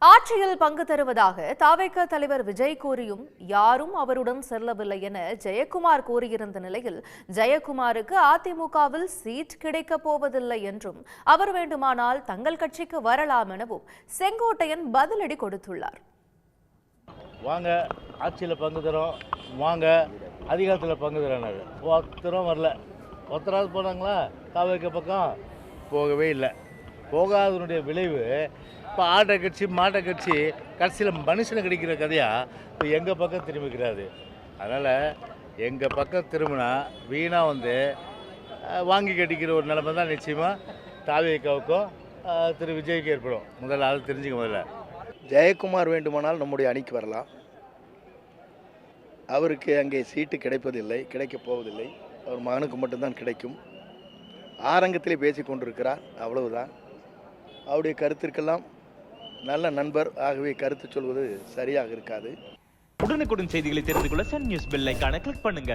ஆட்சியில் பங்கு தருவதாக தாவேக தலைவர் விஜய் கூறியும் யாரும் அவருடன் செல்லவில்லை என ஜெயக்குமார் கூறியிருந்த நிலையில் ஜெயக்குமாருக்கு அதிமுகவில் சீட் கிடைக்கப் போவதில்லை என்றும் அவர் வேண்டுமானால் தங்கள் கட்சிக்கு வரலாம் எனவும் செங்கோட்டையன் பதிலடி கொடுத்துள்ளார். வாங்க ஆட்சியில் பங்கு தரோம், வாங்க அதிகாரத்தில் பங்கு தரனாரு. ஒருத்தரும் வரல. ஒருத்தராவது போனாங்களா? தாவேக பக்கம் போகவே இல்லை. போகாதனுடைய விளைவு இப்போ ஆட்டை கட்சி மாட்டை கட்சி கடைசியில் மனுஷனை கிடைக்கிற கதையாக இப்போ எங்கள் பக்கம் திரும்பிக்கிறாரு. அதனால் எங்கள் பக்கம் திரும்பினா வீணாக வாங்கி கட்டிக்கிற ஒரு நிலைமை தான் நிச்சயமாக தாவேகாவுக்கும் திரு விஜய்க்கு ஏற்படும். முதல்ல அதை தெரிஞ்சுக்க. முதல்ல ஜெயக்குமார் வேண்டுமானால் நம்முடைய அணிக்கு வரலாம். அவருக்கு அங்கே சீட்டு கிடைப்பதில்லை, கிடைக்கப் போவதில்லை. அவர் மகனுக்கு மட்டும்தான் கிடைக்கும். ஆரங்கத்திலே பேசி கொண்டிருக்கிறார், அவ்வளவுதான். அவருடைய கருத்திற்கெல்லாம் நல்ல நண்பர், ஆகவே கருத்து சொல்வது சரியாக இருக்காது. உடனுக்குடன் செய்திகளை தெரிந்து கொள்ள சன் நியூஸ் பெல் ஐகானை கிளிக் பண்ணுங்க.